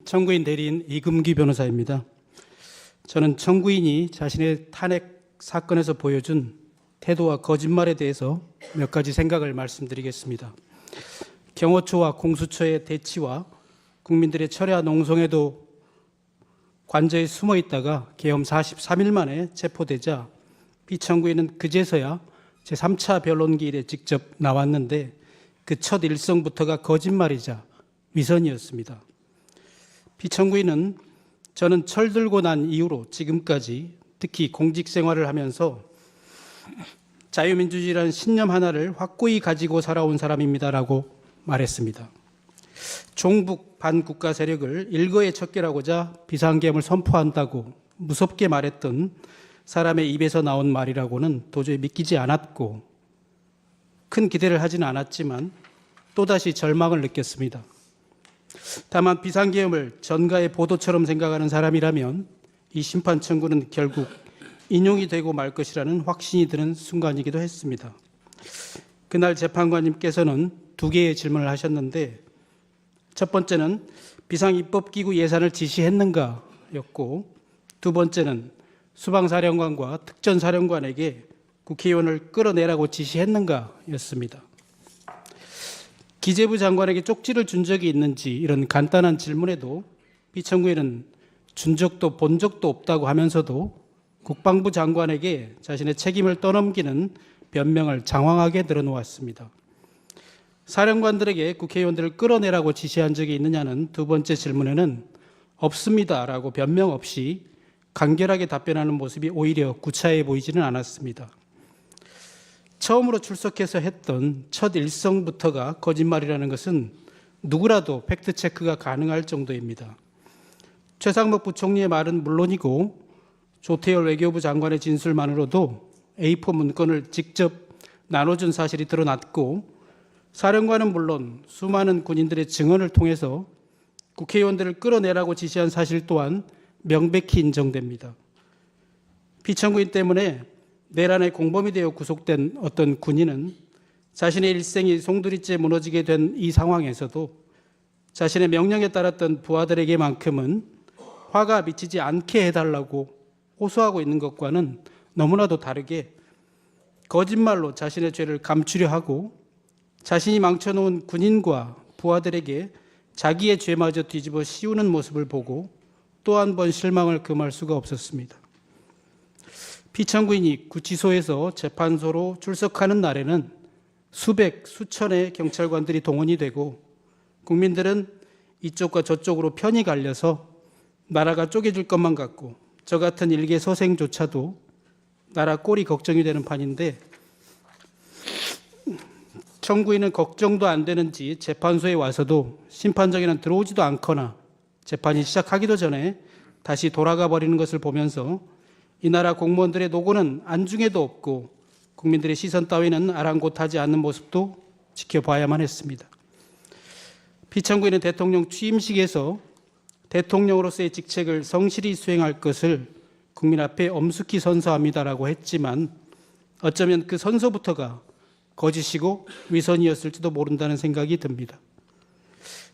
청구인 대리인 이금기 변호사입니다. 저는 청구인이 자신의 탄핵 사건에서 보여준 태도와 거짓말에 대해서 몇 가지 생각을 말씀드리겠습니다. 경호처와 공수처의 대치와 국민들의 철야 농성에도 관저에 숨어 있다가 계엄 43일 만에 체포되자 피청구인은 그제서야 제3차 변론기일에 직접 나왔는데 그 첫 일성부터가 거짓말이자 위선이었습니다. 피청구인은 저는 철들고 난 이후로 지금까지 특히 공직생활을 하면서 자유민주주의라는 신념 하나를 확고히 가지고 살아온 사람입니다라고 말했습니다. 종북 반국가 세력을 일거에 척결하고자 비상계엄을 선포한다고 무섭게 말했던 사람의 입에서 나온 말이라고는 도저히 믿기지 않았고 큰 기대를 하지는 않았지만 또다시 절망을 느꼈습니다. 다만 비상계엄을 전가의 보도처럼 생각하는 사람이라면 이 심판 청구는 결국 인용이 되고 말 것이라는 확신이 드는 순간이기도 했습니다. 그날 재판관님께서는 두 개의 질문을 하셨는데 첫 번째는 비상입법기구 예산을 지시했는가였고 두 번째는 수방사령관과 특전사령관에게 국회의원을 끌어내라고 지시했는가였습니다. 기재부 장관에게 쪽지를 준 적이 있는지 이런 간단한 질문에도 피청구인은 준 적도 본 적도 없다고 하면서도 국방부 장관에게 자신의 책임을 떠넘기는 변명을 장황하게 늘어놓았습니다. 사령관들에게 국회의원들을 끌어내라고 지시한 적이 있느냐는 두 번째 질문에는 없습니다라고 변명 없이 간결하게 답변하는 모습이 오히려 구차해 보이지는 않았습니다. 처음으로 출석해서 했던 첫 일성부터가 거짓말이라는 것은 누구라도 팩트체크가 가능할 정도입니다. 최상목 부총리의 말은 물론이고 조태열 외교부 장관의 진술만으로도 A4 문건을 직접 나눠준 사실이 드러났고 사령관은 물론 수많은 군인들의 증언을 통해서 국회의원들을 끌어내라고 지시한 사실 또한 명백히 인정됩니다. 피청구인 때문에 내란의 공범이 되어 구속된 어떤 군인은 자신의 일생이 송두리째 무너지게 된 이 상황에서도 자신의 명령에 따랐던 부하들에게만큼은 화가 미치지 않게 해달라고 호소하고 있는 것과는 너무나도 다르게 거짓말로 자신의 죄를 감추려 하고 자신이 망쳐놓은 군인과 부하들에게 자기의 죄마저 뒤집어 씌우는 모습을 보고 또 한 번 실망을 금할 수가 없었습니다. 피청구인이 구치소에서 재판소로 출석하는 날에는 수백, 수천의 경찰관들이 동원이 되고 국민들은 이쪽과 저쪽으로 편이 갈려서 나라가 쪼개질 것만 같고 저 같은 일개 서생조차도 나라 꼴이 걱정이 되는 판인데 청구인은 걱정도 안 되는지 재판소에 와서도 심판정에는 들어오지도 않거나 재판이 시작하기도 전에 다시 돌아가 버리는 것을 보면서 이 나라 공무원들의 노고는 안중에도 없고 국민들의 시선 따위는 아랑곳하지 않는 모습도 지켜봐야만 했습니다. 피청구인은 대통령 취임식에서 대통령으로서의 직책을 성실히 수행할 것을 국민 앞에 엄숙히 선서합니다라고 했지만 어쩌면 그 선서부터가 거짓이고 위선이었을지도 모른다는 생각이 듭니다.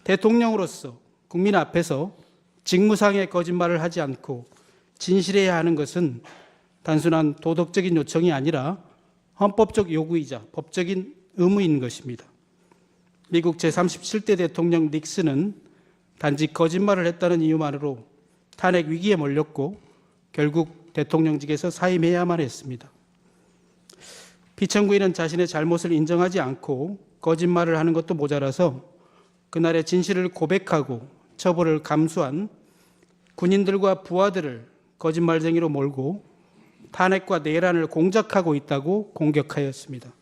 대통령으로서 국민 앞에서 직무상의 거짓말을 하지 않고 진실해야 하는 것은 단순한 도덕적인 요청이 아니라 헌법적 요구이자 법적인 의무인 것입니다. 미국 제37대 대통령 닉슨은 단지 거짓말을 했다는 이유만으로 탄핵 위기에 몰렸고 결국 대통령직에서 사임해야만 했습니다. 피청구인은 자신의 잘못을 인정하지 않고 거짓말을 하는 것도 모자라서 그날의 진실을 고백하고 처벌을 감수한 군인들과 부하들을 거짓말쟁이로 몰고 탄핵과 내란을 공작하고 있다고 공격하였습니다.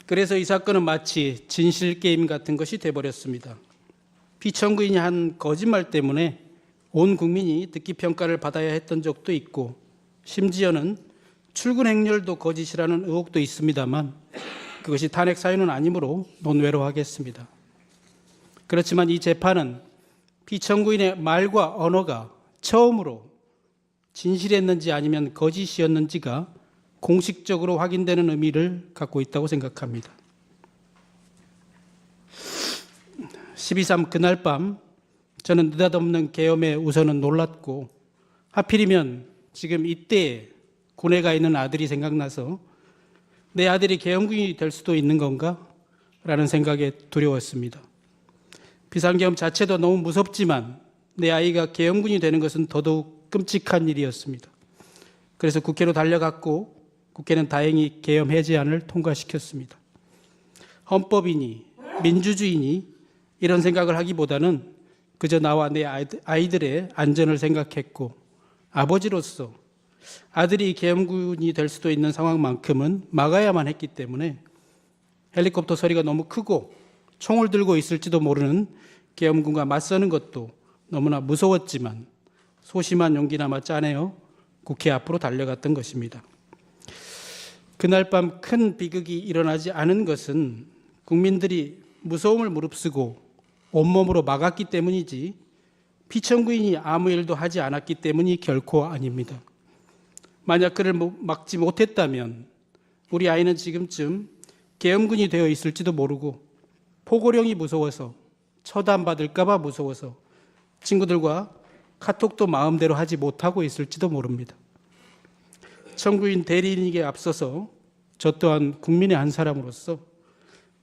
그래서 이 사건은 마치 진실게임 같은 것이 돼버렸습니다. 피청구인이 한 거짓말 때문에 온 국민이 듣기평가를 받아야 했던 적도 있고 심지어는 출근 행렬도 거짓이라는 의혹도 있습니다만 그것이 탄핵 사유는 아니므로 논외로 하겠습니다. 그렇지만 이 재판은 피청구인의 말과 언어가 처음으로 진실이었는지 아니면 거짓이었는지가 공식적으로 확인되는 의미를 갖고 있다고 생각합니다. 12.3 그날 밤 저는 느닷없는 계엄에 우선은 놀랐고, 하필이면 지금 이때 군에 가 있는 아들이 생각나서 내 아들이 계엄군이 될 수도 있는 건가? 라는 생각에 두려웠습니다. 비상계엄 자체도 너무 무섭지만 내 아이가 계엄군이 되는 것은 더더욱 끔찍한 일이었습니다. 그래서 국회로 달려갔고, 국회는 다행히 계엄 해제안을 통과시켰습니다. 헌법이니 민주주의니 이런 생각을 하기보다는 그저 나와 내 아이들의 안전을 생각했고, 아버지로서 아들이 계엄군이 될 수도 있는 상황만큼은 막아야만 했기 때문에 헬리콥터 소리가 너무 크고 총을 들고 있을지도 모르는 계엄군과 맞서는 것도 너무나 무서웠지만 소심한 용기나마 짜내어 국회 앞으로 달려갔던 것입니다. 그날 밤 큰 비극이 일어나지 않은 것은 국민들이 무서움을 무릅쓰고 온몸으로 막았기 때문이지 피청구인이 아무 일도 하지 않았기 때문이 결코 아닙니다. 만약 그를 막지 못했다면 우리 아이는 지금쯤 계엄군이 되어 있을지도 모르고 포고령이 무서워서 처단받을까 봐 무서워서 친구들과 카톡도 마음대로 하지 못하고 있을지도 모릅니다. 청구인 대리인에게 앞서서 저 또한 국민의 한 사람으로서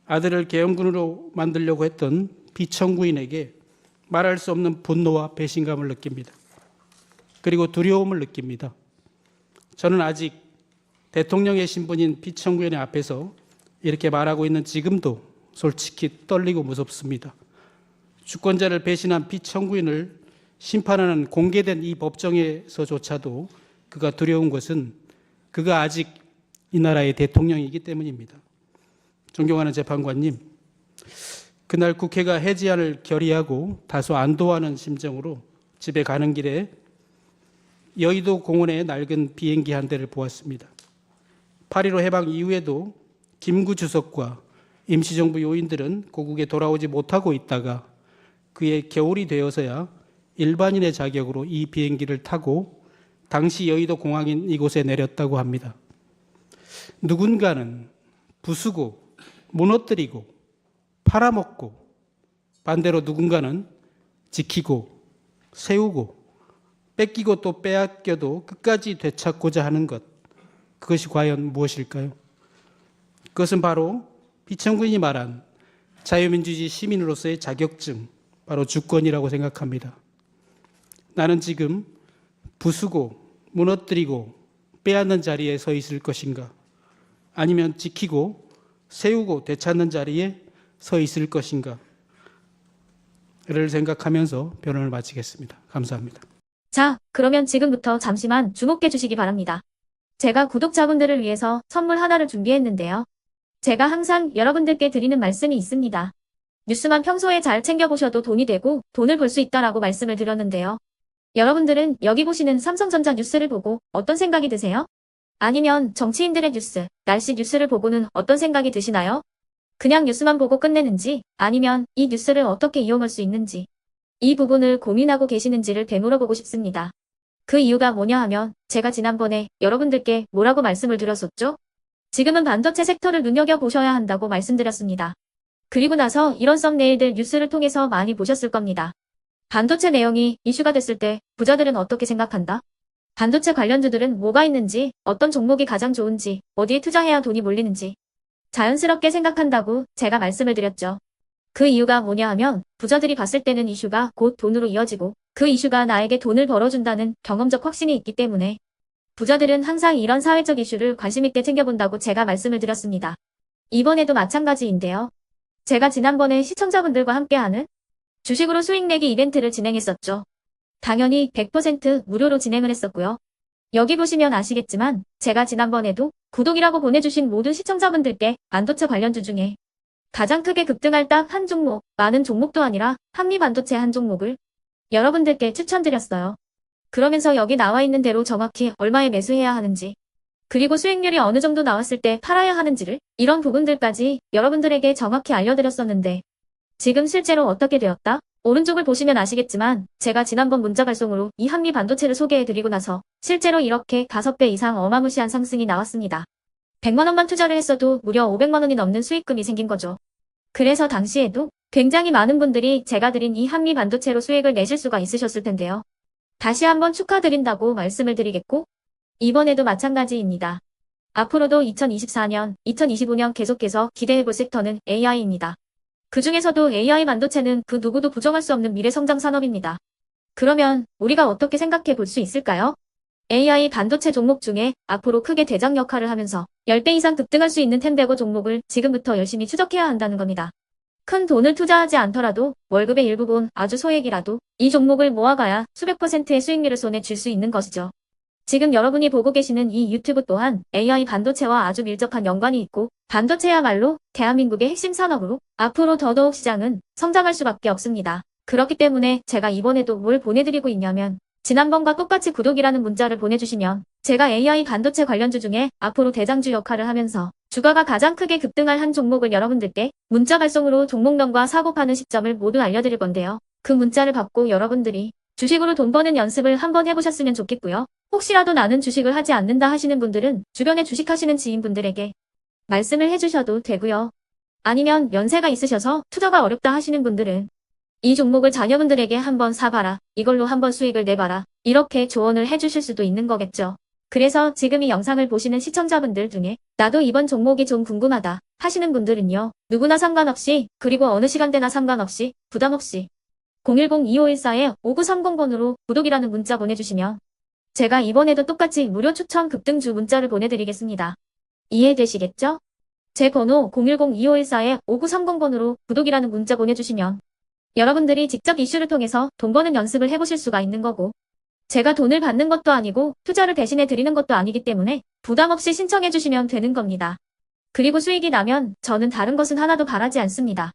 아들을 계엄군으로 만들려고 했던 피청구인에게 말할 수 없는 분노와 배신감을 느낍니다. 그리고 두려움을 느낍니다. 저는 아직 대통령의 신분인 피청구인의 앞에서 이렇게 말하고 있는 지금도 솔직히 떨리고 무섭습니다. 주권자를 배신한 피청구인을 심판하는 공개된 이 법정에서조차도 그가 두려운 것은 그가 아직 이 나라의 대통령이기 때문입니다. 존경하는 재판관님, 그날 국회가 해제안을 결의하고 다소 안도하는 심정으로 집에 가는 길에 여의도 공원의 낡은 비행기 한 대를 보았습니다. 8.15 해방 이후에도 김구 주석과 임시정부 요인들은 고국에 돌아오지 못하고 있다가 그의 겨울이 되어서야 일반인의 자격으로 이 비행기를 타고 당시 여의도 공항인 이곳에 내렸다고 합니다. 누군가는 부수고 무너뜨리고 팔아먹고, 반대로 누군가는 지키고 세우고 뺏기고 또 빼앗겨도 끝까지 되찾고자 하는 것, 그것이 과연 무엇일까요? 그것은 바로 피청구인이 말한 자유민주주의 시민으로서의 자격증, 바로 주권이라고 생각합니다. 나는 지금 부수고 무너뜨리고 빼앗는 자리에 서 있을 것인가? 아니면 지키고 세우고 되찾는 자리에 서 있을 것인가? 를 생각하면서 변론을 마치겠습니다. 감사합니다. 자, 그러면 지금부터 잠시만 주목해 주시기 바랍니다. 제가 구독자분들을 위해서 선물 하나를 준비했는데요. 제가 항상 여러분들께 드리는 말씀이 있습니다. 뉴스만 평소에 잘 챙겨보셔도 돈이 되고 돈을 벌 수 있다라고 말씀을 드렸는데요. 여러분들은 여기 보시는 삼성전자 뉴스를 보고 어떤 생각이 드세요? 아니면 정치인들의 뉴스, 날씨 뉴스를 보고는 어떤 생각이 드시나요? 그냥 뉴스만 보고 끝내는지, 아니면 이 뉴스를 어떻게 이용할 수 있는지, 이 부분을 고민하고 계시는지를 되물어보고 싶습니다. 그 이유가 뭐냐 하면 제가 지난번에 여러분들께 뭐라고 말씀을 드렸었죠? 지금은 반도체 섹터를 눈여겨보셔야 한다고 말씀드렸습니다. 그리고 나서 이런 썸네일들 뉴스를 통해서 많이 보셨을 겁니다. 반도체 내용이 이슈가 됐을 때 부자들은 어떻게 생각한다? 반도체 관련주들은 뭐가 있는지, 어떤 종목이 가장 좋은지, 어디에 투자해야 돈이 몰리는지 자연스럽게 생각한다고 제가 말씀을 드렸죠. 그 이유가 뭐냐 하면 부자들이 봤을 때는 이슈가 곧 돈으로 이어지고 그 이슈가 나에게 돈을 벌어준다는 경험적 확신이 있기 때문에 부자들은 항상 이런 사회적 이슈를 관심 있게 챙겨본다고 제가 말씀을 드렸습니다. 이번에도 마찬가지인데요. 제가 지난번에 시청자분들과 함께하는 주식으로 수익 내기 이벤트를 진행했었죠. 당연히 100% 무료로 진행을 했었고요. 여기 보시면 아시겠지만 제가 지난번에도 구독이라고 보내주신 모든 시청자분들께 반도체 관련주 중에 가장 크게 급등할 딱 한 종목, 많은 종목도 아니라 한미반도체 한 종목을 여러분들께 추천드렸어요. 그러면서 여기 나와 있는 대로 정확히 얼마에 매수해야 하는지, 그리고 수익률이 어느 정도 나왔을 때 팔아야 하는지를, 이런 부분들까지 여러분들에게 정확히 알려드렸었는데 지금 실제로 어떻게 되었다? 오른쪽을 보시면 아시겠지만 제가 지난번 문자 발송으로 이 한미반도체를 소개해드리고 나서 실제로 이렇게 5배 이상 어마무시한 상승이 나왔습니다. 100만 원만 투자를 했어도 무려 500만 원이 넘는 수익금이 생긴 거죠. 그래서 당시에도 굉장히 많은 분들이 제가 드린 이 한미 반도체로 수익을 내실 수가 있으셨을 텐데요. 다시 한번 축하드린다고 말씀을 드리겠고, 이번에도 마찬가지입니다. 앞으로도 2024년, 2025년 계속해서 기대해볼 섹터는 AI입니다. 그 중에서도 AI 반도체는 그 누구도 부정할 수 없는 미래 성장 산업입니다. 그러면 우리가 어떻게 생각해 볼 수 있을까요? AI 반도체 종목 중에 앞으로 크게 대장 역할을 하면서 10배 이상 급등할 수 있는 텐베고 종목을 지금부터 열심히 추적해야 한다는 겁니다. 큰 돈을 투자하지 않더라도 월급의 일부분 아주 소액이라도 이 종목을 모아가야 수백 %의 수익률을 손에 쥘 수 있는 것이죠. 지금 여러분이 보고 계시는 이 유튜브 또한 AI 반도체와 아주 밀접한 연관이 있고 반도체야말로 대한민국의 핵심 산업으로 앞으로 더더욱 시장은 성장할 수밖에 없습니다. 그렇기 때문에 제가 이번에도 뭘 보내드리고 있냐면 지난번과 똑같이 구독이라는 문자를 보내주시면 제가 AI 반도체 관련주 중에 앞으로 대장주 역할을 하면서 주가가 가장 크게 급등할 한 종목을 여러분들께 문자 발송으로 종목명과 사고 파는 시점을 모두 알려드릴 건데요. 그 문자를 받고 여러분들이 주식으로 돈 버는 연습을 한번 해보셨으면 좋겠고요. 혹시라도 나는 주식을 하지 않는다 하시는 분들은 주변에 주식하시는 지인분들에게 말씀을 해주셔도 되고요. 아니면 연세가 있으셔서 투자가 어렵다 하시는 분들은 이 종목을 자녀분들에게 한번 사봐라. 이걸로 한번 수익을 내봐라. 이렇게 조언을 해주실 수도 있는 거겠죠. 그래서 지금 이 영상을 보시는 시청자분들 중에 나도 이번 종목이 좀 궁금하다 하시는 분들은요. 누구나 상관없이 그리고 어느 시간대나 상관없이 부담 없이 010-2514-5930번으로 구독이라는 문자 보내주시면 제가 이번에도 똑같이 무료 추천 급등주 문자를 보내드리겠습니다. 이해되시겠죠? 제 번호 010-2514-5930번으로 구독이라는 문자 보내주시면 여러분들이 직접 이슈를 통해서 돈 버는 연습을 해보실 수가 있는 거고 제가 돈을 받는 것도 아니고 투자를 대신해 드리는 것도 아니기 때문에 부담 없이 신청해 주시면 되는 겁니다. 그리고 수익이 나면 저는 다른 것은 하나도 바라지 않습니다.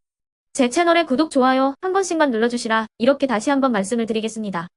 제 채널에 구독, 좋아요 한 번씩만 눌러주시라 이렇게 다시 한번 말씀을 드리겠습니다.